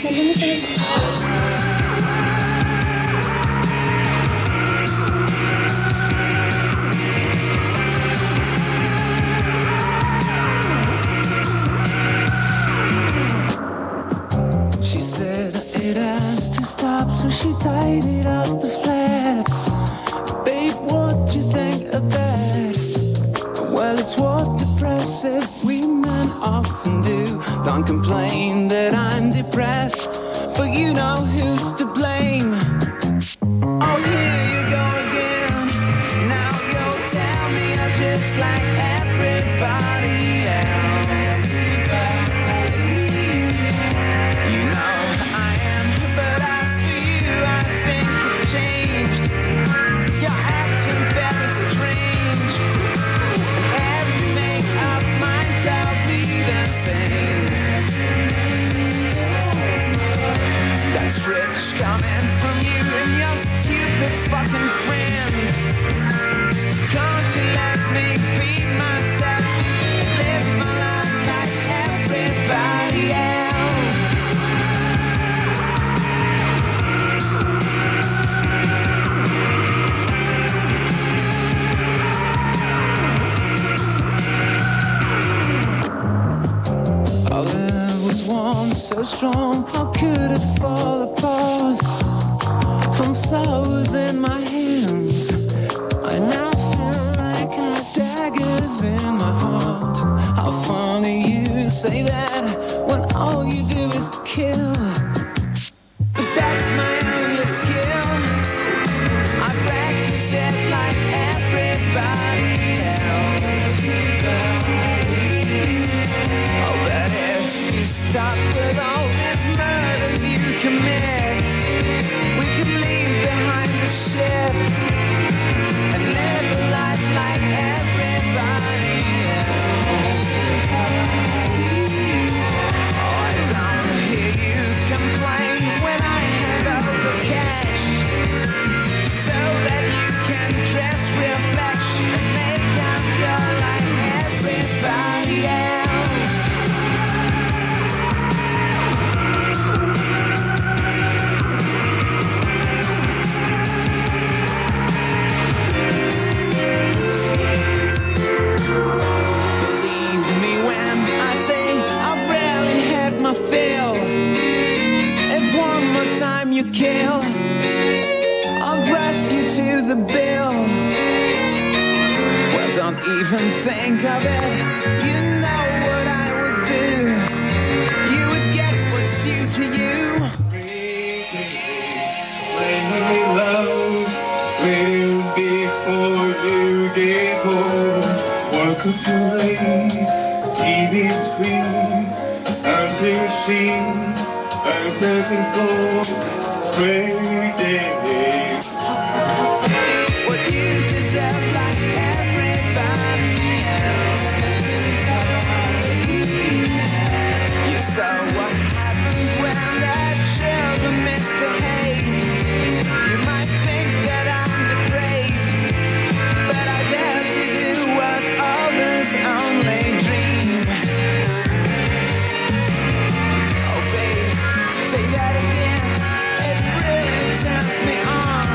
bienvenue sur les... She said it has to stop, so she tidied up the flat. Babe, what do you think of that? Well, it's what depressive women often do. Don't complain that I'm depressed, but you know who's to blame. Oh, here you go again. Now you'll tell me I'm just like everybody else. You know I am, but as for you, I think you've changed. You're acting very strange, and every make-up might tell me the same. That's rich coming from you and your stupid fucking friends. Can't you let me be myself and live my life like everybody else? Oh, there was one so strong, how could it fall apart? From flowers in my hands, I now feel like I have daggers in my heart. How funny you say that when all you do is kill. But that's my only skill. I practice it like everybody else. Oh, but if you stop with all these murders you commit, we could leave behind the shit and live a life like everybody else. Oh, I don't hear you complain when I hand over cash, so that you can dress real flash and make up your like everybody else. Believe me when I say I've rarely had my fill. If one more time you kill, I'll press you to the bill. Well, don't even think of it. You know what I would do. You would get what's due to you. My love will before you get home. Welcome to the TV screen. Until she I'm searching for great days. What you deserve like everybody else. You saw what happened when the children misbehaved. You might think that I'm depraved, but I dare to do what others only dream. Oh babe, say that again. It really turns me on.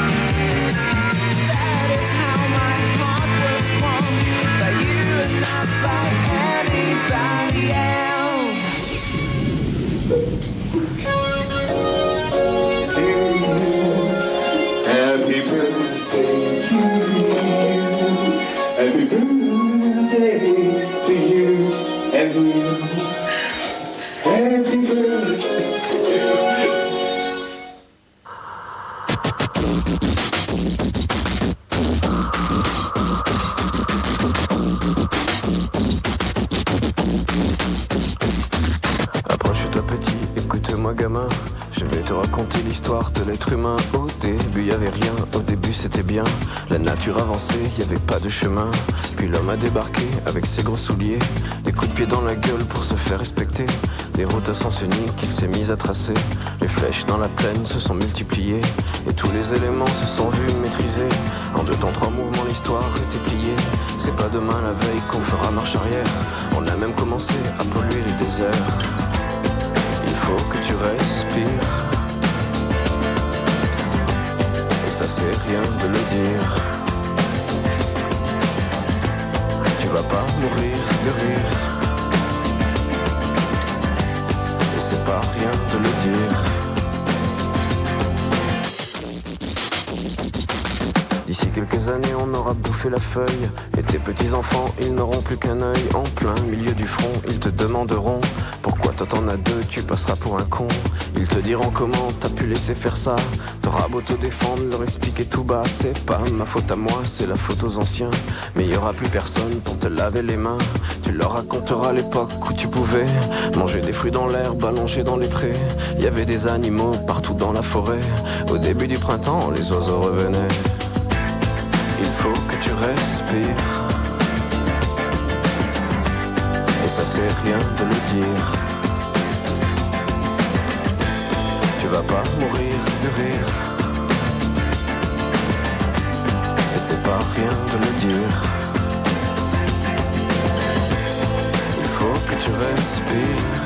That is how my heart was formed, by you and not by anybody else. Happy birthday to you. Happy birthday to you and you. Happy birthday. Approche-toi petit, écoute-moi gamin. Je vais te raconter l'histoire de l'être humain. Au début y avait rien, au début c'était bien. La nature avançait, y avait pas de chemin. Puis l'homme a débarqué avec ses gros souliers, des coups de pied dans la gueule pour se faire respecter. Des routes à sens unique qu'il s'est mis à tracer. Les flèches dans la plaine se sont multipliées, et tous les éléments se sont vus maîtrisés. En 2 temps 3 mouvements l'histoire était pliée. C'est pas demain la veille qu'on fera marche arrière. On a même commencé à polluer les déserts. Il faut faut que tu respires. Et ça c'est rien de le dire. Tu vas pas mourir de rire. Et c'est pas rien de le dire. D'ici quelques années on aura bouffé la feuille. Et tes petits-enfants ils n'auront plus qu'un œil. En plein milieu du front ils te demanderont pourquoi toi t'en as deux, tu passeras pour un con. Ils te diront comment t'as pu laisser faire ça. T'auras beau te défendre, leur expliquer tout bas. C'est pas ma faute à moi, c'est la faute aux anciens. Mais y aura plus personne pour te laver les mains. Tu leur raconteras l'époque où tu pouvais manger des fruits dans l'herbe, allongé dans les prés. Y avait des animaux partout dans la forêt. Au début du printemps, les oiseaux revenaient. Il faut que tu respires. Et ça c'est rien de le dire. Tu vas pas mourir de rire. Et c'est pas rien de le dire. Il faut que tu respires.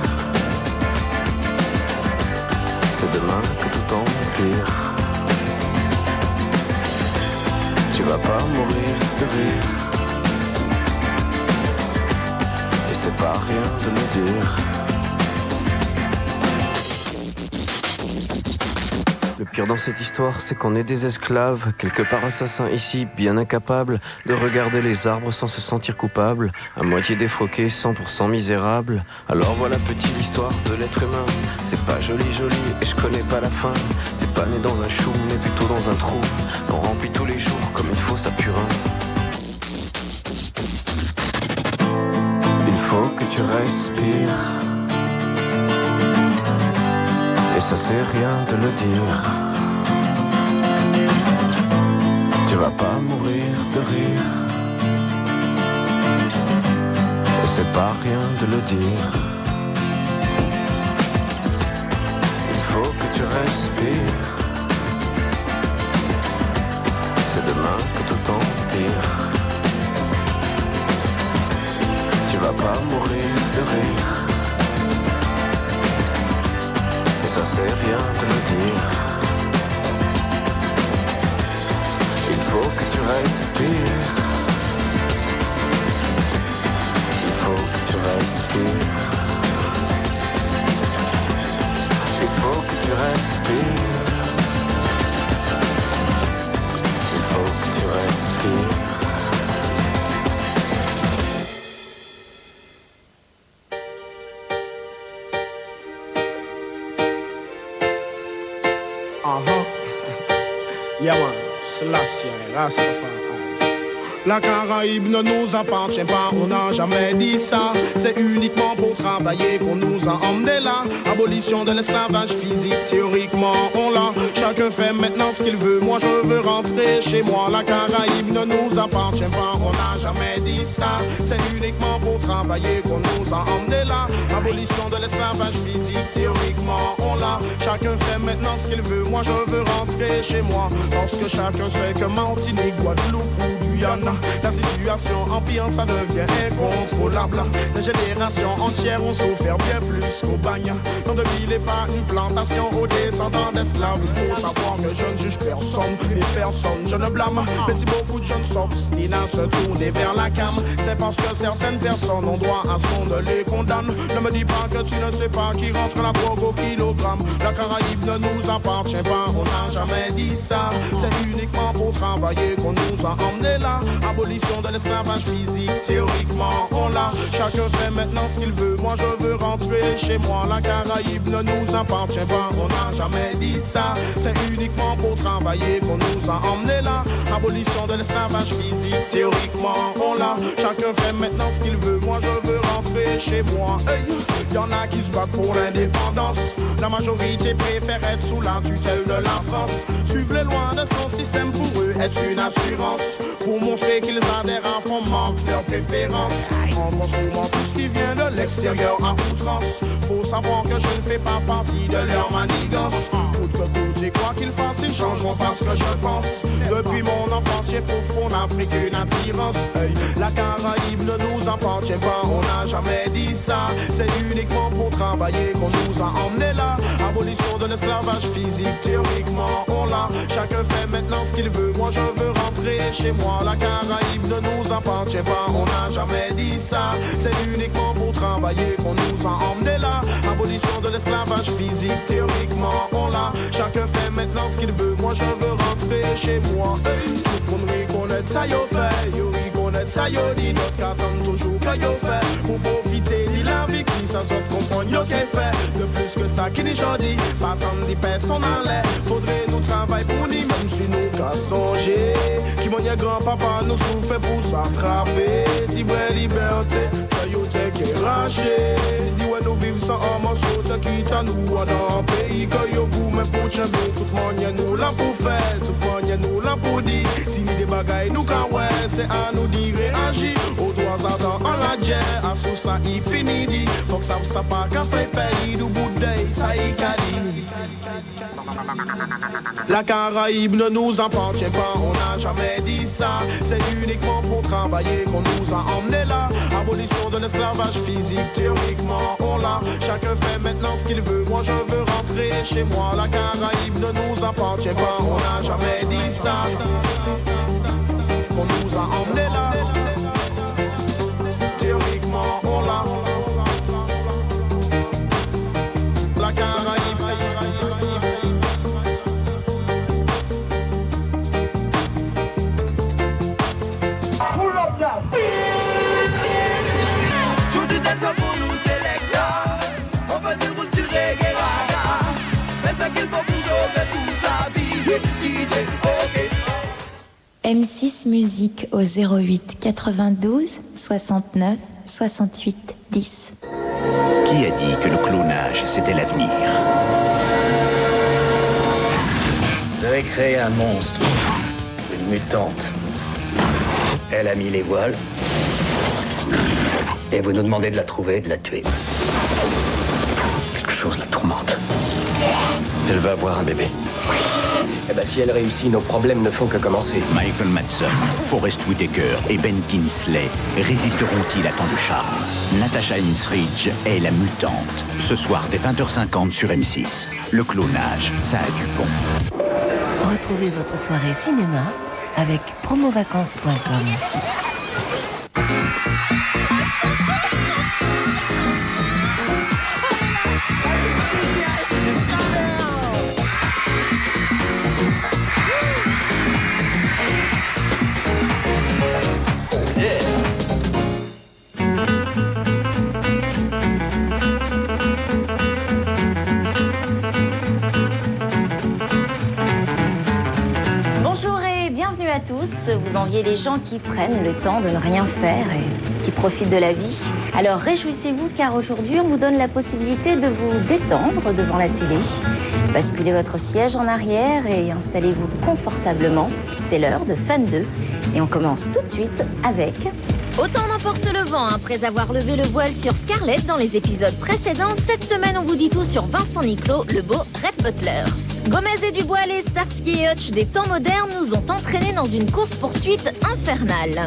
C'est demain que tout empire. Tu vas pas mourir de rire. Et c'est pas rien de le dire. Le pire dans cette histoire, c'est qu'on est des esclaves, quelque part assassins ici, bien incapables de regarder les arbres sans se sentir coupables, à moitié défroqués, 100% misérables. Alors voilà petite l'histoire de l'être humain. C'est pas joli et je connais pas la fin. T'es pas né dans un chou, mais plutôt dans un trou qu'on remplit tous les jours comme il faut sa purin. Il faut que tu respires. Et ça c'est rien de le dire. Tu vas pas mourir de rire. Et c'est pas rien de le dire. Il faut que tu respires. C'est demain que tout empire. Tu vas pas mourir de rire. Et ça c'est rien de le dire. Il faut que tu respires. Il faut que tu respires. Il faut que tu respires. Il faut que tu respires. Yaman, Selassie, Rastafari. La Caraïbe ne nous appartient pas, on n'a jamais dit ça. C'est uniquement pour travailler qu'on nous a emmenés là. Abolition de l'esclavage physique, théoriquement on l'a. Chacun fait maintenant ce qu'il veut, moi je veux rentrer chez moi. La Caraïbe ne nous appartient pas, on n'a jamais dit ça. C'est uniquement pour travailler qu'on nous a emmenés là. Abolition de l'esclavage physique, théoriquement on l'a. Chacun fait maintenant ce qu'il veut, moi je veux rentrer chez moi. Parce que chacun sait que Martinique, Guadeloupe ou Guyane, la situation empire, ça devient incontrôlable. Des générations entières ont souffert bien plus qu'au bagne. L'an 2000 n'est pas une plantation aux descendants d'esclaves. Il faut savoir que je ne juge personne et personne je ne blâme. Mais si beaucoup de jeunes s'obstinent à se tourner vers la cam, c'est parce que certaines personnes ont droit à ce qu'on ne les condamne. Ne me dis pas que tu ne sais pas qui rentre la drogue au kilogramme. La Caraïbe ne nous appartient pas, on n'a jamais dit ça. C'est uniquement pour travailler qu'on nous a emmenés là. Abolition de l'esclavage physique, théoriquement on l'a. Chacun fait maintenant ce qu'il veut, moi je veux rentrer chez moi. La Caraïbe ne nous appartient pas, on n'a jamais dit ça. C'est uniquement pour travailler qu'on nous a emmenés là. Abolition de l'esclavage physique, théoriquement on l'a. Chacun fait maintenant ce qu'il veut, moi je veux rentrer chez moi. Hey, y'en a qui se battent pour l'indépendance. La majorité préfère être sous la tutelle de la France. Suivre les lois de son système pour eux est une assurance. Pour montrer qu'ils adhèrent à fond, manquent leur préférence. En consommant tout ce qui vient de l'extérieur à outrance. Faut savoir que je ne fais pas partie de leur manigance. Coûte que coûte, j'ai quoi qu'ils fassent, ils changeront pas ce que je pense. Depuis mon enfance, j'ai pour fond Afrique une attirance. Hey, la Caraïbe ne nous appartient pas, on n'a jamais jamais dit ça. C'est uniquement pour travailler qu'on nous a emmenés là. Abolition de l'esclavage physique, théoriquement on l'a. Chacun fait maintenant ce qu'il veut, moi je veux rentrer chez moi. La Caraïbe ne nous appartient pas, on n'a jamais dit ça. C'est uniquement pour travailler qu'on nous a emmenés là. Abolition de l'esclavage physique, théoriquement on l'a. Chacun fait maintenant ce qu'il veut, moi je veux rentrer chez moi. Tout le monde reconnaît ça yo fait, yo reconnaît ça yo dit. Notre qu'attend toujours que yo fait. Pour profiter de la vie qui ça saute comprendre yo qu'est fait. De plus que ça qui n'est jodi, pas tant de personnes en l'air. Faudrait nous travailler pour nous, même si nous qu'à songer. Qui mon grand-papa nous souffre pour s'attraper. Si vraie liberté, que yo t'es qui est raché. Dis ouais nous vivons sans un morceau, t'es quitte à nous dans un pays que yo vous mais pour chamber. Tout le monde y'a nous là pour faire, tout le monde y'a nous là pour dire. Si nous des bagailles nous qu'à ouais, c'est à nous dire réagir. Au droit attend en la guerre, à sous ça il finit dit. Faut que ça pas qu'à faire pays du bout d'œil, ça y dit. La Caraïbe ne nous appartient pas, on n'a jamais dit ça. C'est uniquement pour travailler qu'on nous a emmenés là. Abolition de l'esclavage physique, théoriquement on l'a. Chacun fait maintenant ce qu'il veut, moi je veux rentrer chez moi. La Caraïbe ne nous appartient pas, on n'a jamais dit ça. On nous a emmenés là. Théoriquement on l'a. La Caraïbe. M6 Musique au 08 92 69 68 10. Qui a dit que le clonage c'était l'avenir? Vous avez créé un monstre, une mutante. Elle a mis les voiles. Et vous nous demandez de la trouver et de la tuer. Quelque chose la tourmente. Elle va avoir un bébé. Eh ben si elle réussit, nos problèmes ne font que commencer. Michael Madsen, Forest Whitaker et Ben Kingsley résisteront-ils à tant de charme? Natasha Henstridge est la mutante. Ce soir dès 20h50 sur M6. Le clonage, ça a du bon. Retrouvez votre soirée cinéma avec promovacances.com. Tous, vous enviez les gens qui prennent le temps de ne rien faire et qui profitent de la vie. Alors réjouissez-vous car aujourd'hui on vous donne la possibilité de vous détendre devant la télé. Basculez votre siège en arrière et installez-vous confortablement. C'est l'heure de Fan 2 et on commence tout de suite avec... Autant n'emporte le vent après avoir levé le voile sur Scarlett dans les épisodes précédents. Cette semaine, on vous dit tout sur Vincent Niclot, le beau Red Butler. Gomez et Dubois, les Starsky et Hutch des temps modernes, nous ont entraînés dans une course-poursuite infernale.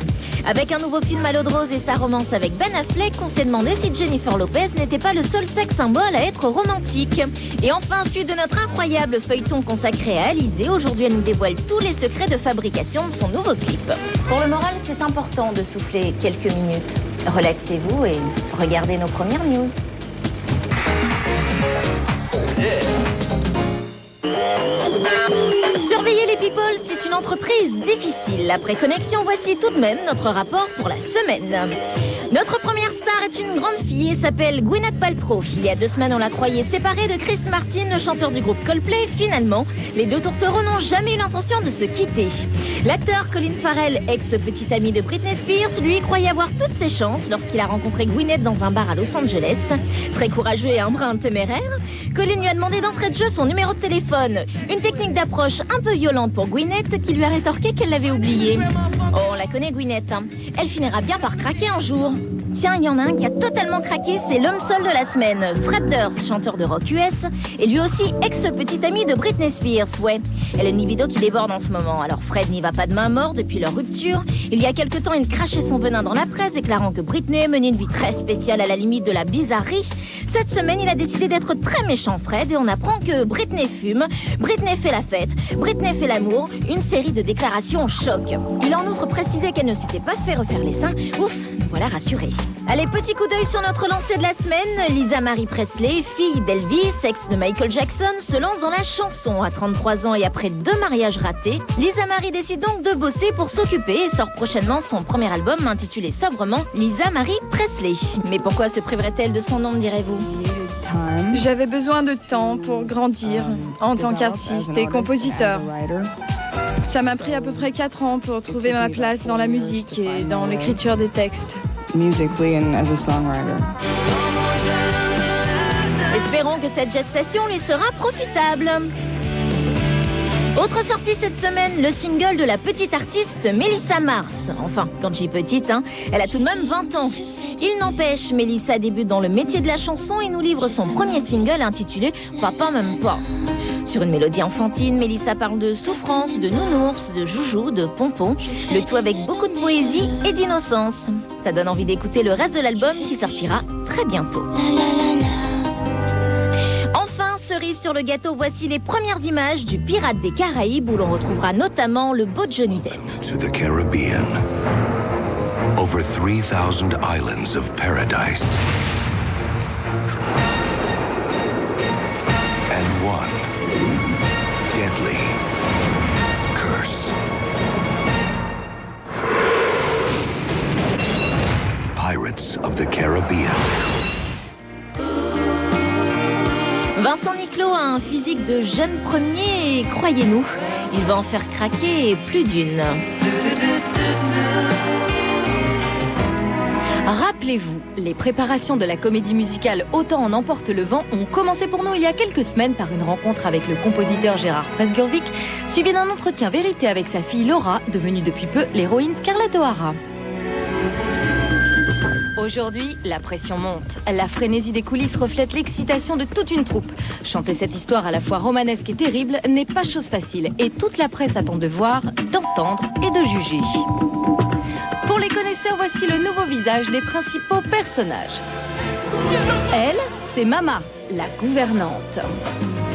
Avec un nouveau film à l'eau de rose et sa romance avec Ben Affleck, on s'est demandé si Jennifer Lopez n'était pas le seul sexe symbole à être romantique. Et enfin, suite de notre incroyable feuilleton consacré à Alizée, aujourd'hui elle nous dévoile tous les secrets de fabrication de son nouveau clip. Pour le moral, c'est important de souffler quelques minutes. Relaxez-vous et regardez nos premières news. Surveiller les people, c'est une entreprise difficile. Après connexion, voici tout de même notre rapport pour la semaine. Notre première star est une grande fille et s'appelle Gwyneth Paltrow. Il y a 2 semaines, on la croyait séparée de Chris Martin, le chanteur du groupe Coldplay. Finalement, les deux tourtereaux n'ont jamais eu l'intention de se quitter. L'acteur Colin Farrell, ex-petit ami de Britney Spears, lui croyait avoir toutes ses chances lorsqu'il a rencontré Gwyneth dans un bar à Los Angeles. Très courageux et un brin téméraire, Colin lui a demandé d'entrée de jeu son numéro de téléphone. Une technique d'approche un peu violente pour Gwyneth qui lui a rétorqué qu'elle l'avait oublié. Oh, on la connaît Gwyneth, hein. Elle finira bien par craquer un jour. Tiens, il y en a un qui a totalement craqué, c'est l'homme seul de la semaine. Fred Durst, chanteur de rock US, et lui aussi ex-petit ami de Britney Spears, ouais. Elle a une libido qui déborde en ce moment, alors Fred n'y va pas de main morte depuis leur rupture. Il y a quelque temps, il crachait son venin dans la presse, déclarant que Britney menait une vie très spéciale à la limite de la bizarrerie. Cette semaine, il a décidé d'être très méchant, Fred, et on apprend que Britney fume, Britney fait la fête, Britney fait l'amour, une série de déclarations choc. Il a en outre précisé qu'elle ne s'était pas fait refaire les seins. Ouf, nous voilà rassurés. Allez, petit coup d'œil sur notre lancée de la semaine. Lisa Marie Presley, fille d'Elvis, ex de Michael Jackson, se lance dans la chanson. À 33 ans et après 2 mariages ratés, Lisa Marie décide donc de bosser pour s'occuper et sort prochainement son premier album intitulé sobrement Lisa Marie Presley. Mais pourquoi se priverait-elle de son nom, direz-vous ? J'avais besoin de temps pour grandir en tant qu'artiste et compositeur. Ça m'a pris à peu près 4 ans pour trouver ma place dans la musique et dans l'écriture des textes. Espérons que cette gestation lui sera profitable. Autre sortie cette semaine, le single de la petite artiste Mélissa Mars. Enfin, quand je dis petite, elle a tout de même 20 ans. Il n'empêche, Mélissa débute dans le métier de la chanson et nous livre son premier single intitulé « Papa m'aime pas ». Sur une mélodie enfantine, Mélissa parle de souffrance, de nounours, de joujou, de pompons, le tout avec beaucoup de poésie et d'innocence. Ça donne envie d'écouter le reste de l'album qui sortira très bientôt. Enfin, cerise sur le gâteau, voici les premières images du Pirate des Caraïbes où l'on retrouvera notamment le beau Johnny Depp. To the Caribbean. Over 3,000 islands of paradise. And one deadly curse. Pirates of the Caribbean. Vincent Niclot a un physique de jeune premier et croyez-nous, il va en faire craquer plus d'une. Rappelez-vous, les préparations de la comédie musicale Autant en emporte le vent ont commencé pour nous il y a quelques semaines par une rencontre avec le compositeur Gérard Presgurvic, suivi d'un entretien vérité avec sa fille Laura, devenue depuis peu l'héroïne Scarlett O'Hara. Aujourd'hui, la pression monte. La frénésie des coulisses reflète l'excitation de toute une troupe. Chanter cette histoire à la fois romanesque et terrible n'est pas chose facile, et toute la presse attend de voir, d'entendre et de juger. Pour les connaisseurs, voici le nouveau visage des principaux personnages. Elle, c'est Mama, la gouvernante.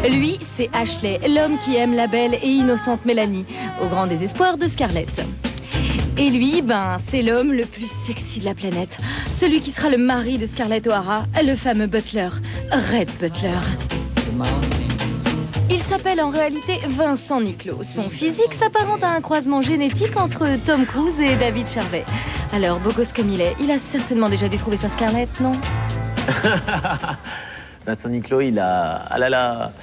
Lui, c'est Ashley, l'homme qui aime la belle et innocente Mélanie, au grand désespoir de Scarlett. Et lui, c'est l'homme le plus sexy de la planète. Celui qui sera le mari de Scarlett O'Hara, le fameux Butler, Red Butler. Il s'appelle en réalité Vincent Niclot. Son physique s'apparente à un croisement génétique entre Tom Cruise et David Charvet. Alors, beau gosse comme il a certainement déjà dû trouver sa Scarlett, non? Vincent Niclot, il a... Ah là là.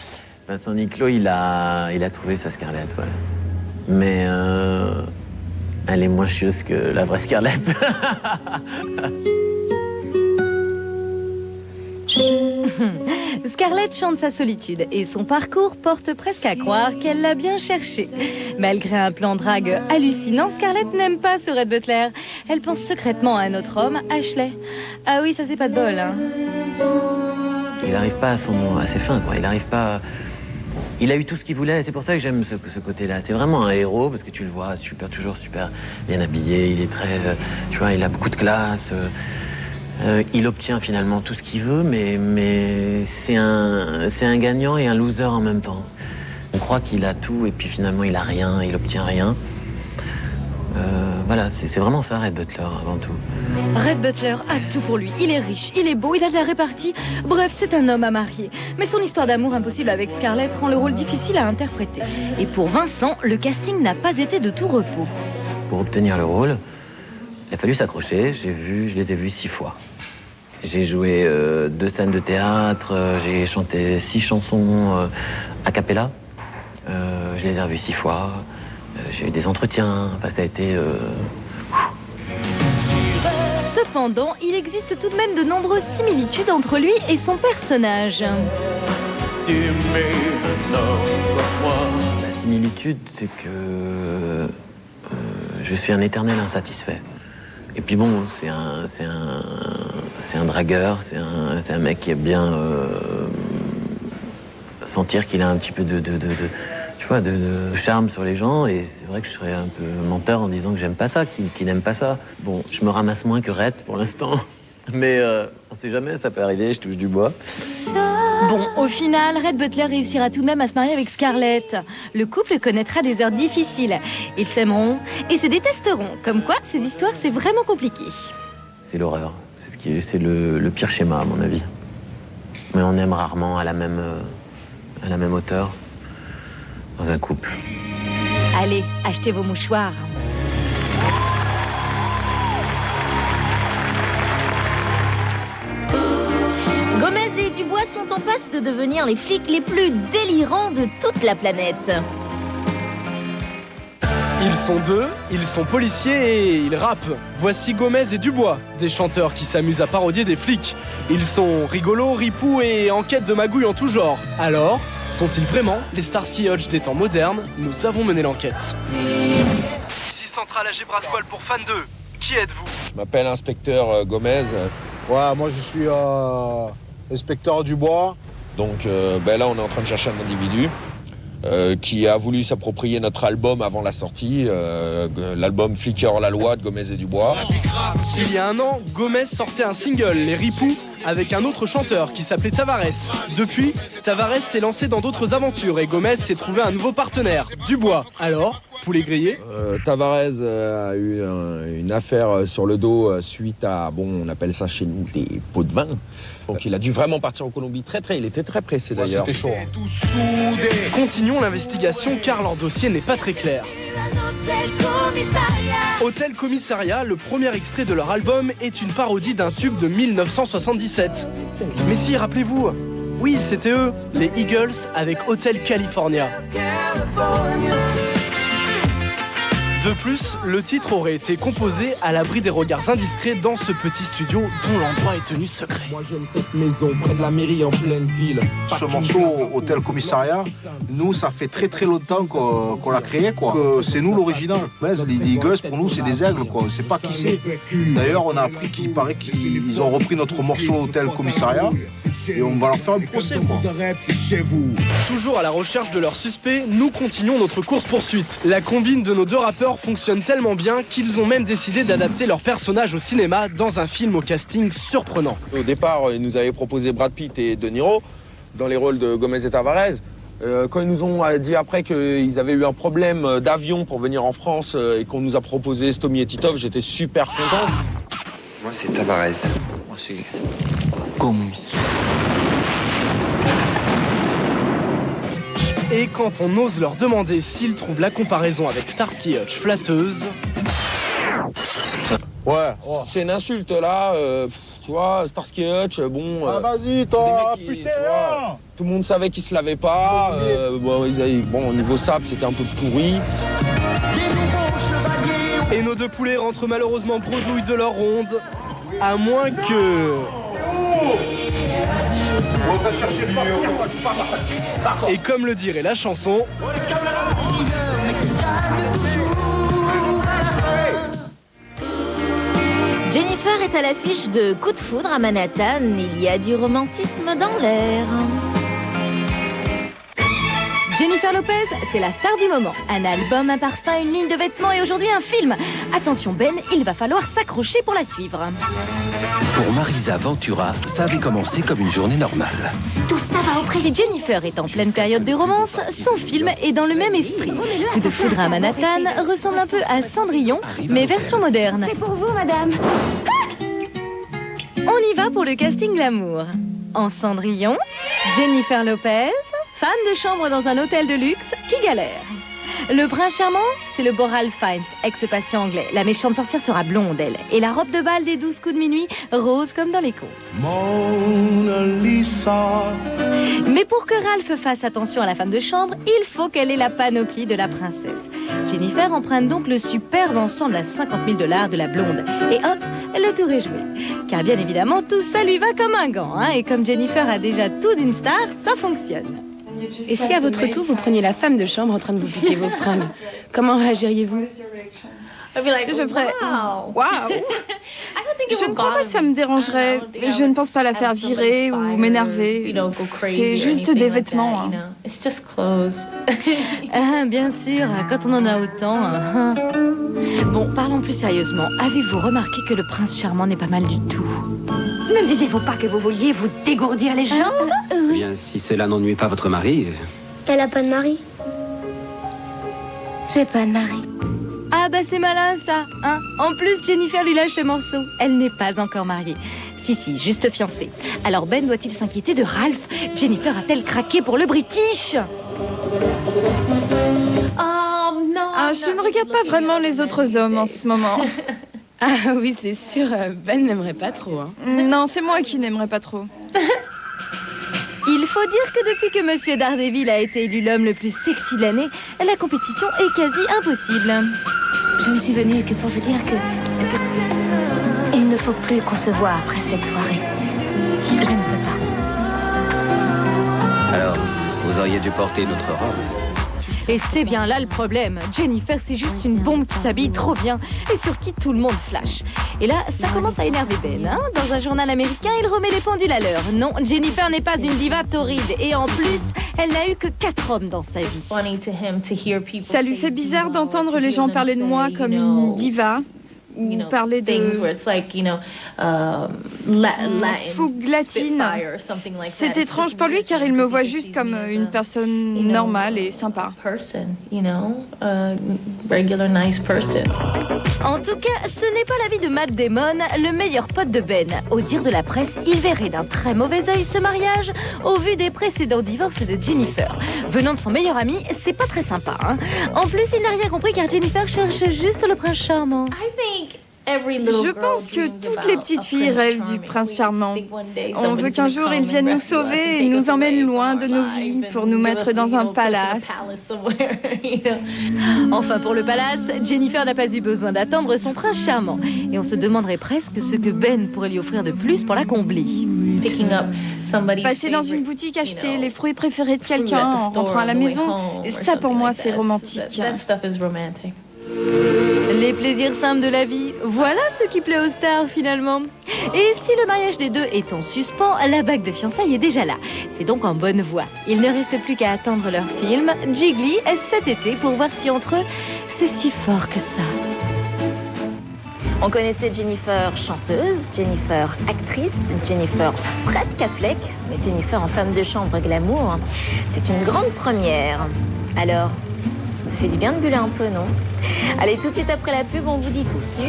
Vincent Niclot, il a trouvé sa Scarlett, ouais. Mais elle est moins chieuse que la vraie Scarlett. Scarlett chante sa solitude et son parcours porte presque à croire qu'elle l'a bien cherché. Malgré un plan drague hallucinant, Scarlett n'aime pas ce Red Butler. Elle pense secrètement à un autre homme, Ashley. Ah oui, ça c'est pas de bol, hein. Il n'arrive pas à ses fins, quoi. Il n'arrive pas... Il a eu tout ce qu'il voulait, c'est pour ça que j'aime ce côté-là. C'est vraiment un héros, parce que tu le vois, toujours super bien habillé, il est très... tu vois, il a beaucoup de classe. Il obtient finalement tout ce qu'il veut, mais c'est un gagnant et un loser en même temps. On croit qu'il a tout, et puis finalement il a rien, il obtient rien. Voilà, c'est vraiment ça, Red Butler, avant tout. Red Butler a tout pour lui. Il est riche, il est beau, il a de la répartie. Bref, c'est un homme à marier. Mais son histoire d'amour impossible avec Scarlett rend le rôle difficile à interpréter. Et pour Vincent, le casting n'a pas été de tout repos. Pour obtenir le rôle, il a fallu s'accrocher. Je les ai vus 6 fois. J'ai joué 2 scènes de théâtre, j'ai chanté 6 chansons a cappella. Je les ai revus 6 fois. J'ai eu des entretiens, enfin ça a été... Cependant, il existe tout de même de nombreuses similitudes entre lui et son personnage. La similitude, c'est que je suis un éternel insatisfait. Et puis puis bon, c'est un dragueur, c'est un mec qui aime bien sentir qu'il a un petit peu de charme sur les gens, et c'est vrai que je serais un peu menteur en disant que j'aime pas ça, qu'il n'aime pas ça. Bon, je me ramasse moins que Red pour l'instant, mais on sait jamais, ça peut arriver, je touche du bois. Bon, au final, Red Butler réussira tout de même à se marier avec Scarlett. Le couple connaîtra des heures difficiles. Ils s'aimeront et se détesteront. Comme quoi, ces histoires, c'est vraiment compliqué. C'est l'horreur. C'est le pire schéma, à mon avis. Mais on aime rarement à la même hauteur dans un couple. Allez, achetez vos mouchoirs. Gomez et Dubois sont en passe de devenir les flics les plus délirants de toute la planète. Ils sont deux, ils sont policiers et ils rappent. Voici Gomez et Dubois, des chanteurs qui s'amusent à parodier des flics. Ils sont rigolos, ripoux et en quête de magouilles en tout genre. Alors, sont-ils vraiment les Starsky Hutch des temps modernes? Nous avons mené l'enquête. Ici Central AG Braswell pour Fan 2. Qui êtes-vous? Je m'appelle inspecteur Gomez. Ouais, moi je suis inspecteur Dubois. Donc là, on est en train de chercher un individu qui a voulu s'approprier notre album avant la sortie, l'album Flicker hors la loi de Gomez et Dubois. Il y a un an, Gomez sortait un single, Les Ripoux, avec un autre chanteur qui s'appelait Tavares. Depuis, Tavares s'est lancé dans d'autres aventures et Gomez s'est trouvé un nouveau partenaire, Dubois. Alors, poulet grillé? Tavares a eu une affaire sur le dos suite à, on appelle ça chez nous des pots de vin. Donc il a dû vraiment partir en Colombie il était très pressé d'ailleurs. C'était chaud. Continuons l'investigation car leur dossier n'est pas très clair. Hôtel Commissariat, le premier extrait de leur album, est une parodie d'un tube de 1977. Mais si, rappelez-vous, oui, c'était eux, les Eagles avec Hôtel California. De plus, le titre aurait été composé à l'abri des regards indiscrets dans ce petit studio dont l'endroit est tenu secret. Moi j'aime cette maison près de la mairie en pleine ville. Ce morceau, Hôtel Commissariat, nous ça fait très longtemps qu'on l'a créé quoi. C'est nous l'original. Les Eagles pour nous c'est des aigles quoi, on sait pas qui c'est. D'ailleurs on a appris qu'il paraît qu'ils ont repris notre morceau Hôtel Commissariat. Et on va leur faire un procès quoi. Toujours à la recherche de leurs suspects, nous continuons notre course-poursuite. La combine de nos deux rappeurs fonctionne tellement bien qu'ils ont même décidé d'adapter leur personnage au cinéma dans un film au casting surprenant. Au départ, ils nous avaient proposé Brad Pitt et De Niro dans les rôles de Gomez et Tavares. Quand ils nous ont dit après qu'ils avaient eu un problème d'avion pour venir en France et qu'on nous a proposé Stomy et Titov, j'étais super content. Moi c'est Tavares. Moi c'est Gomez. Et quand on ose leur demander s'ils trouvent la comparaison avec Starsky Hutch flatteuse... Ouais. C'est une insulte là, tu vois, Starsky Hutch, Ah vas-y toi, putain. Tout le monde savait qu'ils se lavaient pas, au niveau sable c'était un peu pourri. Et nos deux poulets rentrent malheureusement bredouilles de leur ronde, à moins que... Et comme le dirait la chanson... Jennifer est à l'affiche de Coup de foudre à Manhattan. Il y a du romantisme dans l'air. Jennifer Lopez, c'est la star du moment. Un album, un parfum, une ligne de vêtements et aujourd'hui un film. Attention Ben, il va falloir s'accrocher pour la suivre. Pour Marisa Ventura, ça avait commencé comme une journée normale. Tout ça va au président. Si Jennifer est en pleine période de romance, son film est dans le même esprit. Coup de foudre à Manhattan ressemble un peu à Cendrillon, mais version moderne. C'est pour vous, madame. On y va pour le casting glamour. En Cendrillon, Jennifer Lopez, femme de chambre dans un hôtel de luxe qui galère. Le prince charmant, c'est le beau Ralph Fiennes, ex-patient anglais. La méchante sorcière sera blonde, elle. Et la robe de bal des 12 coups de minuit, rose comme dans les contes. Mona Lisa. Mais pour que Ralph fasse attention à la femme de chambre, il faut qu'elle ait la panoplie de la princesse. Jennifer emprunte donc le superbe ensemble à $50 000 de la blonde. Et hop, le tour est joué. Car bien évidemment, tout ça lui va comme un gant. Hein, et comme Jennifer a déjà tout d'une star, ça fonctionne. Et si à votre tour, vous preniez la femme de chambre en train de vous piquer vos fringues, comment réagiriez-vous? Je ferais waouh. Je ne crois pas que ça me dérangerait. Je ne pense pas la faire virer ou m'énerver. C'est juste des vêtements. Hein. Bien sûr, quand on en a autant. Bon, parlons plus sérieusement. Avez-vous remarqué que le prince charmant n'est pas mal du tout? Ne me disiez-vous pas que vous vouliez vous dégourdir les jambes? Oui. Bien, si cela n'ennuie pas votre mari... Elle a pas de mari. J'ai pas de mari. Ah bah c'est malin ça, hein. En plus, Jennifer lui lâche le morceau. Elle n'est pas encore mariée. Si, juste fiancée. Alors Ben doit-il s'inquiéter de Ralph? Jennifer a-t-elle craqué pour le British? Oh non, je ne regarde pas vraiment les autres hommes en ce moment. Ah oui, c'est sûr, Ben n'aimerait pas trop. Hein. Non, c'est moi qui n'aimerais pas trop. Il faut dire que depuis que Monsieur Daredevil a été élu l'homme le plus sexy de l'année, la compétition est quasi impossible. Je ne suis venue que pour vous dire que... Il ne faut plus qu'on se voit après cette soirée. Je ne peux pas. Alors, vous auriez dû porter notre robe. Et c'est bien là le problème. Jennifer, c'est juste une bombe qui s'habille trop bien et sur qui tout le monde flash. Et là, ça commence à énerver Ben. Hein. Dans un journal américain, il remet les pendules à l'heure. Non, Jennifer n'est pas une diva torride. Et en plus, elle n'a eu que 4 hommes dans sa vie. Ça lui fait bizarre d'entendre les gens parler de moi comme une diva. Ou parler de fougue latine. C'est étrange pour lui car il me voit juste comme une personne normale et sympa. En tout cas, ce n'est pas l'avis de Matt Damon, le meilleur pote de Ben. Au dire de la presse, il verrait d'un très mauvais œil ce mariage au vu des précédents divorces de Jennifer. Venant de son meilleur ami, c'est pas très sympa. Hein. En plus, il n'a rien compris car Jennifer cherche juste le prince charmant. Je pense que toutes les petites filles rêvent du prince charmant. On veut qu'un jour il vienne nous sauver et nous emmène loin de nos vies pour nous mettre dans un palace. Enfin, pour le palace, Jennifer n'a pas eu besoin d'attendre son prince charmant. Et on se demanderait presque ce que Ben pourrait lui offrir de plus pour la combler. Passer dans une boutique, acheter les fruits préférés de quelqu'un en rentrant à la maison, ça pour moi c'est romantique. Les plaisirs simples de la vie, voilà ce qui plaît aux stars finalement. Et si le mariage des deux est en suspens, la bague de fiançailles est déjà là. C'est donc en bonne voie. Il ne reste plus qu'à attendre leur film, Jiggly, cet été pour voir si entre eux, c'est si fort que ça. On connaissait Jennifer chanteuse, Jennifer actrice, Jennifer presque Affleck, mais Jennifer en femme de chambre glamour. C'est une grande première. Alors, ça fait du bien de buller un peu, non? Allez, tout de suite après la pub, on vous dit tout sur...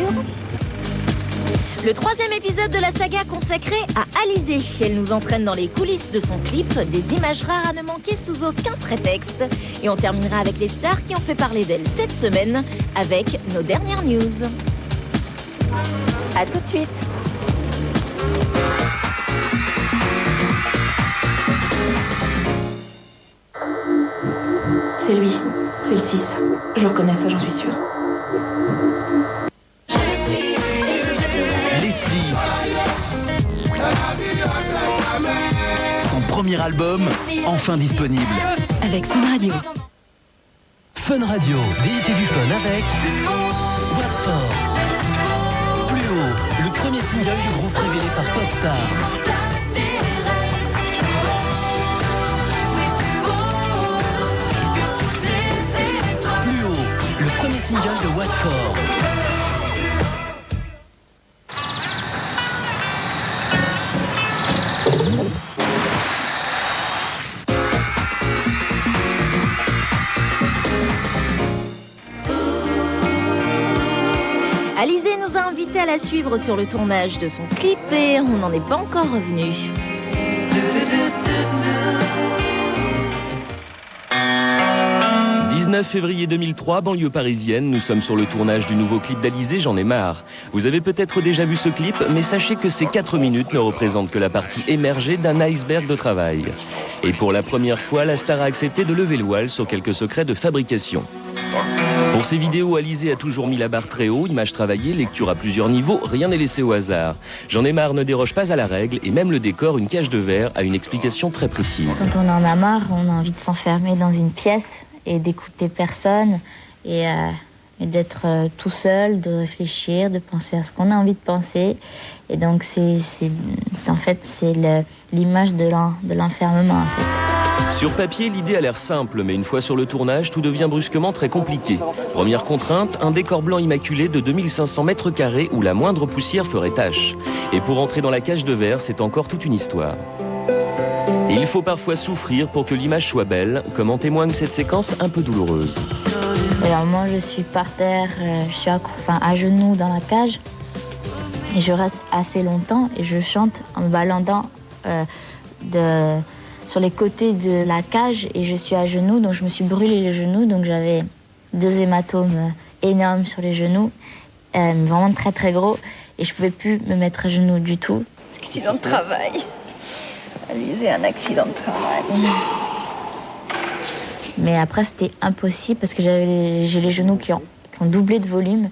Le 3e épisode de la saga consacré à Alizée. Elle nous entraîne dans les coulisses de son clip, des images rares à ne manquer sous aucun prétexte. Et on terminera avec les stars qui ont fait parler d'elle cette semaine avec nos dernières news. À tout de suite. C'est lui, c'est le 6. Je le reconnais, ça j'en suis sûre. Leslie. Son premier album, enfin disponible. Avec Fun Radio. Fun Radio, déité du fun avec Watford. Plus haut, le premier single du groupe révélé par Popstar. Plus haut, le premier single de Watford. Alizée nous a invités à la suivre sur le tournage de son clip et on n'en est pas encore revenu. « 19 février 2003, banlieue parisienne, nous sommes sur le tournage du nouveau clip d'Alizée, J'en ai marre. Vous avez peut-être déjà vu ce clip, mais sachez que ces 4 minutes ne représentent que la partie émergée d'un iceberg de travail. Et pour la première fois, la star a accepté de lever le voile sur quelques secrets de fabrication. Pour ces vidéos, Alizée a toujours mis la barre très haut, images travaillées, lecture à plusieurs niveaux, rien n'est laissé au hasard. J'en ai marre ne déroge pas à la règle et même le décor, une cage de verre, a une explication très précise. Quand on en a marre, on a envie de s'enfermer dans une pièce et d'écouter personne et et d'être tout seul, de réfléchir, de penser à ce qu'on a envie de penser. Et donc c'est l'image de l'enfermement en fait. Sur papier, l'idée a l'air simple, mais une fois sur le tournage, tout devient brusquement très compliqué. Première contrainte, un décor blanc immaculé de 2500 mètres carrés où la moindre poussière ferait tache. Et pour entrer dans la cage de verre, c'est encore toute une histoire. Et il faut parfois souffrir pour que l'image soit belle, comme en témoigne cette séquence un peu douloureuse. Alors moi je suis par terre, je suis à genoux dans la cage et je reste assez longtemps et je chante en me baladant sur les côtés de la cage et je suis à genoux, donc je me suis brûlé les genoux, donc j'avais 2 hématomes énormes sur les genoux, vraiment très très gros et je pouvais plus me mettre à genoux du tout. Accident de travail. Alizé, un accident de travail. Mais après, c'était impossible parce que j'ai les genoux qui ont doublé de volume.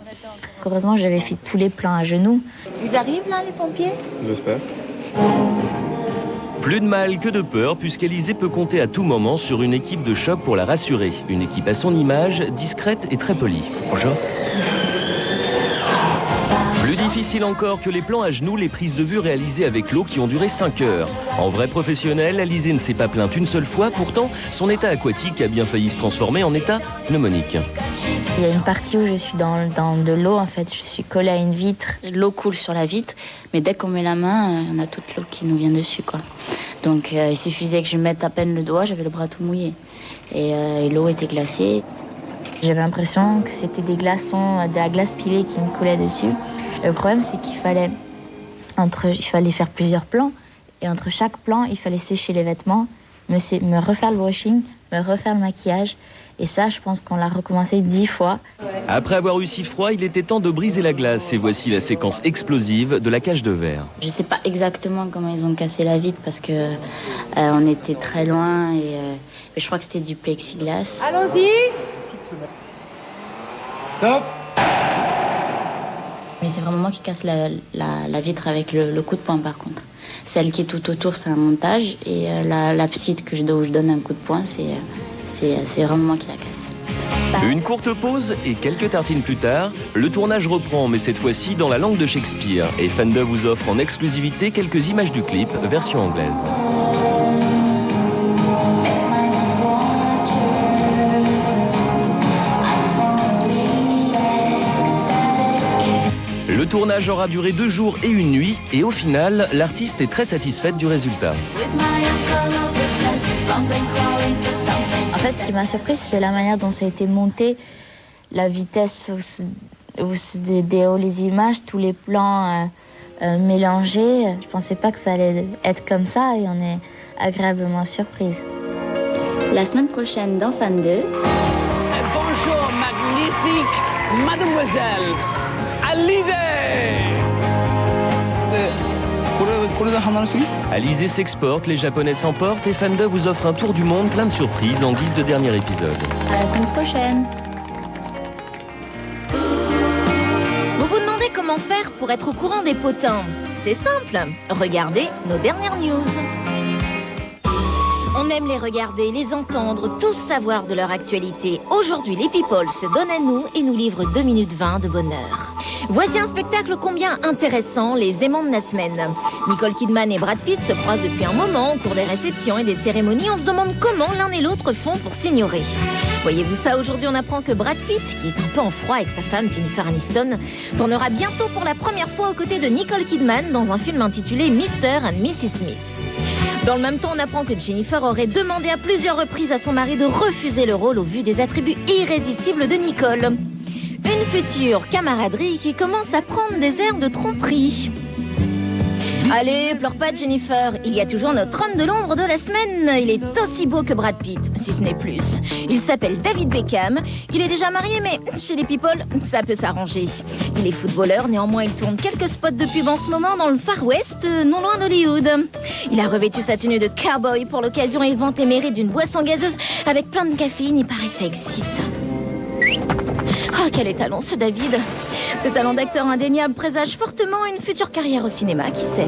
Heureusement, j'avais fait tous les plans à genoux. Ils arrivent là, les pompiers? J'espère. Plus de mal que de peur, puisqu'Alizé peut compter à tout moment sur une équipe de choc pour la rassurer. Une équipe à son image, discrète et très polie. Bonjour. Plus difficile encore que les plans à genoux, les prises de vue réalisées avec l'eau qui ont duré 5 heures. En vrai professionnel, Alizé ne s'est pas plainte une seule fois, pourtant son état aquatique a bien failli se transformer en état pneumonique. Il y a une partie où je suis dans de l'eau, en fait, je suis collée à une vitre. L'eau coule sur la vitre, mais dès qu'on met la main, on a toute l'eau qui nous vient dessus, quoi. Donc il suffisait que je mette à peine le doigt, j'avais le bras tout mouillé. Et l'eau était glacée. J'avais l'impression que c'était des glaçons, de la glace pilée qui me coulait dessus. Le problème, c'est qu'il fallait faire plusieurs plans. Et entre chaque plan, il fallait sécher les vêtements, me refaire le brushing, me refaire le maquillage. Et ça, je pense qu'on l'a recommencé 10 fois. Après avoir eu si froid, il était temps de briser la glace. Et voici la séquence explosive de la cage de verre. Je ne sais pas exactement comment ils ont cassé la vitre parce que on était très loin. Et je crois que c'était du plexiglas. Allons-y. Top. Mais c'est vraiment moi qui casse la vitre avec le coup de poing par contre. Celle qui est tout autour, c'est un montage. Et la petite où je donne un coup de poing, c'est vraiment moi qui la casse. Une courte pause et quelques tartines plus tard, le tournage reprend, mais cette fois-ci dans la langue de Shakespeare. Et Fan2 vous offre en exclusivité quelques images du clip, version anglaise. Le tournage aura duré 2 jours et 1 nuit et au final, l'artiste est très satisfaite du résultat. En fait, ce qui m'a surprise, c'est la manière dont ça a été monté, la vitesse où se déroulent les images, tous les plans mélangés. Je pensais pas que ça allait être comme ça et on est agréablement surprise. La semaine prochaine dans Fan2. Bonjour, magnifique mademoiselle Alizé. Alizé s'exporte, les Japonais s'emportent et Fan2 vous offre un tour du monde plein de surprises en guise de dernier épisode. À la semaine prochaine. Vous vous demandez comment faire pour être au courant des potins? C'est simple, regardez nos dernières news. On aime les regarder, les entendre, tous savoir de leur actualité. Aujourd'hui, les people se donnent à nous et nous livrent 2 minutes 20 de bonheur. Voici un spectacle combien intéressant, les aimants de la semaine. Nicole Kidman et Brad Pitt se croisent depuis un moment au cours des réceptions et des cérémonies. On se demande comment l'un et l'autre font pour s'ignorer. Voyez-vous ça, aujourd'hui on apprend que Brad Pitt, qui est un peu en froid avec sa femme Jennifer Aniston, tournera bientôt pour la première fois aux côtés de Nicole Kidman dans un film intitulé Mr. and Mrs. Smith. Dans le même temps, on apprend que Jennifer aurait demandé à plusieurs reprises à son mari de refuser le rôle au vu des attributs irrésistibles de Nicole. Une future camaraderie qui commence à prendre des airs de tromperie. Allez, pleure pas Jennifer, il y a toujours notre homme de l'ombre de la semaine. Il est aussi beau que Brad Pitt, si ce n'est plus. Il s'appelle David Beckham, il est déjà marié mais chez les people, ça peut s'arranger. Il est footballeur, néanmoins il tourne quelques spots de pub en ce moment dans le Far West, non loin d'Hollywood. Il a revêtu sa tenue de cowboy pour l'occasion et vante les mérites d'une boisson gazeuse avec plein de caféine, il paraît que ça excite. Ah, quel talent ce David! Ce talent d'acteur indéniable présage fortement une future carrière au cinéma, qui sait?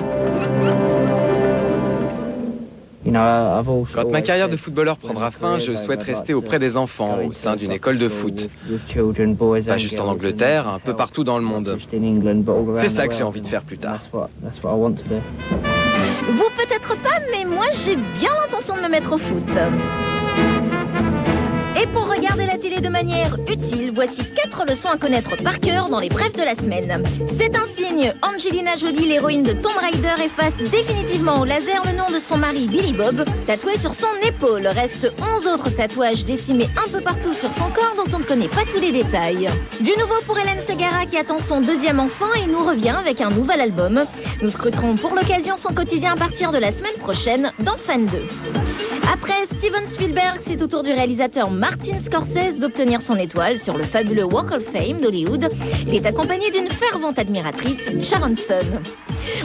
Quand ma carrière de footballeur prendra fin, je souhaite rester auprès des enfants, au sein d'une école de foot. Pas juste en Angleterre, un peu partout dans le monde. C'est ça que j'ai envie de faire plus tard. Vous peut-être pas, mais moi j'ai bien l'intention de me mettre au foot. Et pour regarder la télé de manière utile, voici 4 leçons à connaître par cœur dans les brefs de la semaine. C'est un signe, Angelina Jolie, l'héroïne de Tomb Raider, efface définitivement au laser le nom de son mari Billy Bob, tatoué sur son épaule. Restent 11 autres tatouages décimés un peu partout sur son corps dont on ne connaît pas tous les détails. Du nouveau pour Hélène Ségara qui attend son 2e enfant et nous revient avec un nouvel album. Nous scruterons pour l'occasion son quotidien à partir de la semaine prochaine dans Fan 2. Après Steven Spielberg, c'est au tour du réalisateur Martin Scorsese d'obtenir son étoile sur le fabuleux Walk of Fame d'Hollywood. Il est accompagné d'une fervente admiratrice, Sharon Stone.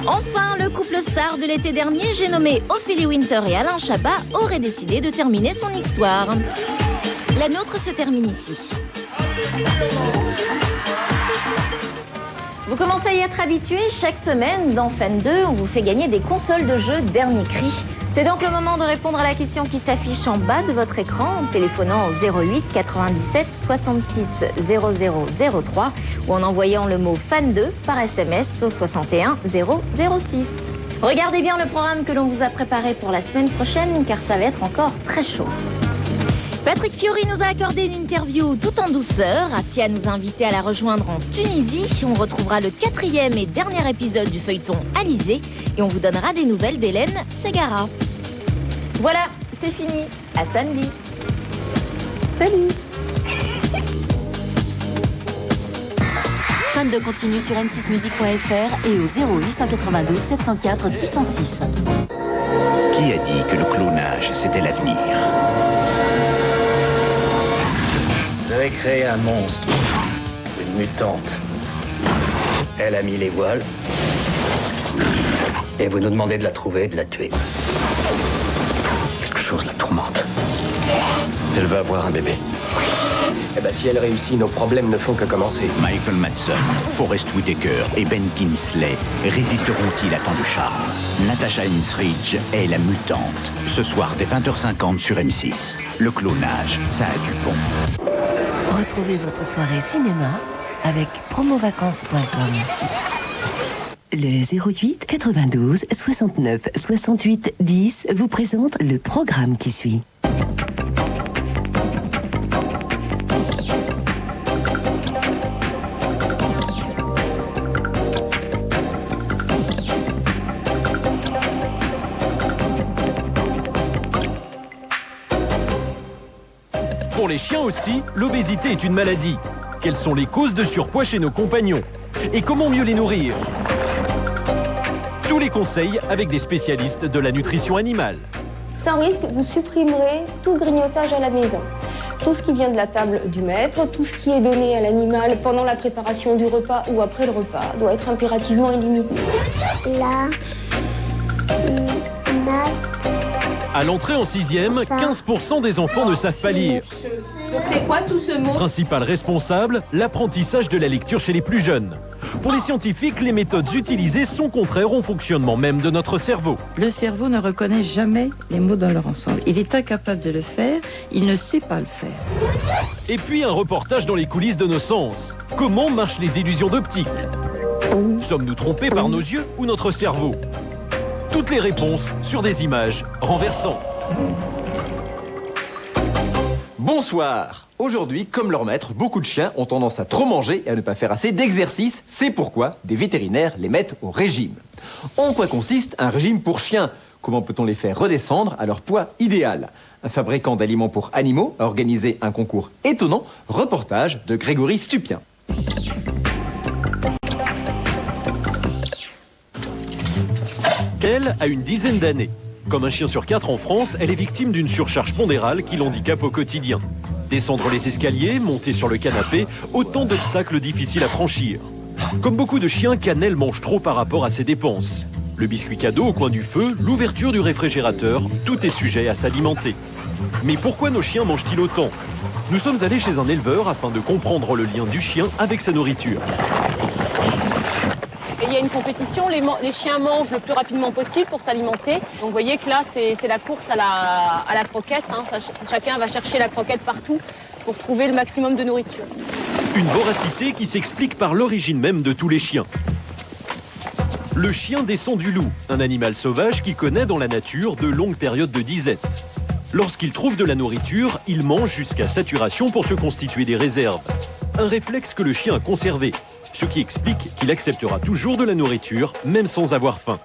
Enfin, le couple star de l'été dernier, j'ai nommé Ophélie Winter et Alain Chabat, aurait décidé de terminer son histoire. La nôtre se termine ici. Vous commencez à y être habitué, chaque semaine dans Fan 2, on vous fait gagner des consoles de jeux dernier cri. C'est donc le moment de répondre à la question qui s'affiche en bas de votre écran en téléphonant au 08 97 66 0003 ou en envoyant le mot Fan 2 par SMS au 61 006. Regardez bien le programme que l'on vous a préparé pour la semaine prochaine car ça va être encore très chaud. Patrick Fiori nous a accordé une interview tout en douceur. Assia nous a invités à la rejoindre en Tunisie. On retrouvera le 4e et dernier épisode du feuilleton Alizé et on vous donnera des nouvelles d'Hélène Ségara. Voilà, c'est fini. À samedi. Salut. Fan de continue sur m6musique.fr et au 0892 704 606. Qui a dit que le clonage, c'était l'avenir? Vous avez créé un monstre, une mutante. Elle a mis les voiles. Et vous nous demandez de la trouver et de la tuer. Quelque chose la tourmente. Elle va avoir un bébé. Eh ben, si elle réussit, nos problèmes ne font que commencer. Michael Madsen, Forest Whitaker et Ben Kingsley résisteront-ils à tant de charme? Natasha Henstridge est la mutante. Ce soir, dès 20h50 sur M6. Le clonage, ça a du bon. Retrouvez votre soirée cinéma avec promovacances.com. Le 08 92 69 68 10 vous présente le programme qui suit. Pour les chiens aussi, l'obésité est une maladie. Quelles sont les causes de surpoids chez nos compagnons? Et comment mieux les nourrir? Tous les conseils avec des spécialistes de la nutrition animale. Sans risque, vous supprimerez tout grignotage à la maison. Tout ce qui vient de la table du maître, tout ce qui est donné à l'animal pendant la préparation du repas ou après le repas doit être impérativement éliminé. À l'entrée en 6e, 15% des enfants ne savent pas lire. Donc c'est quoi tout ce mot? Principal responsable, l'apprentissage de la lecture chez les plus jeunes. Pour les scientifiques, les méthodes utilisées sont contraires au fonctionnement même de notre cerveau. Le cerveau ne reconnaît jamais les mots dans leur ensemble. Il est incapable de le faire, il ne sait pas le faire. Et puis un reportage dans les coulisses de nos sens. Comment marchent les illusions d'optique? Sommes-nous trompés par nos yeux ou notre cerveau? Toutes les réponses sur des images renversantes. Bonsoir. Aujourd'hui, comme leur maître, beaucoup de chiens ont tendance à trop manger et à ne pas faire assez d'exercice. C'est pourquoi des vétérinaires les mettent au régime. En quoi consiste un régime pour chiens? Comment peut-on les faire redescendre à leur poids idéal? Un fabricant d'aliments pour animaux a organisé un concours étonnant. Reportage de Grégory Stupien. Elle a une dizaine d'années. Comme un chien sur 4 en France, elle est victime d'une surcharge pondérale qui l'handicape au quotidien. Descendre les escaliers, monter sur le canapé, autant d'obstacles difficiles à franchir. Comme beaucoup de chiens, Cannelle mange trop par rapport à ses dépenses. Le biscuit cadeau au coin du feu, l'ouverture du réfrigérateur, tout est sujet à s'alimenter. Mais pourquoi nos chiens mangent-ils autant? Nous sommes allés chez un éleveur afin de comprendre le lien du chien avec sa nourriture. Et il y a une compétition, les chiens mangent le plus rapidement possible pour s'alimenter. Donc vous voyez que là, c'est la course à la croquette. Hein. Chacun va chercher la croquette partout pour trouver le maximum de nourriture. Une voracité qui s'explique par l'origine même de tous les chiens. Le chien descend du loup, un animal sauvage qui connaît dans la nature de longues périodes de disette. Lorsqu'il trouve de la nourriture, il mange jusqu'à saturation pour se constituer des réserves. Un réflexe que le chien a conservé, ce qui explique qu'il acceptera toujours de la nourriture, même sans avoir faim.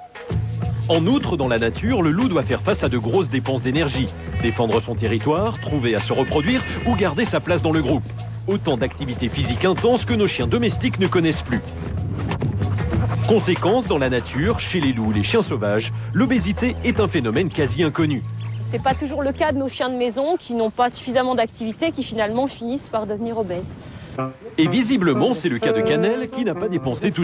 En outre, dans la nature, le loup doit faire face à de grosses dépenses d'énergie, défendre son territoire, trouver à se reproduire ou garder sa place dans le groupe. Autant d'activités physiques intenses que nos chiens domestiques ne connaissent plus. Conséquence, dans la nature, chez les loups et les chiens sauvages, l'obésité est un phénomène quasi inconnu. C'est pas toujours le cas de nos chiens de maison qui n'ont pas suffisamment d'activité qui finalement finissent par devenir obèses. Et visiblement, c'est le cas de Cannelle qui n'a pas dépensé tout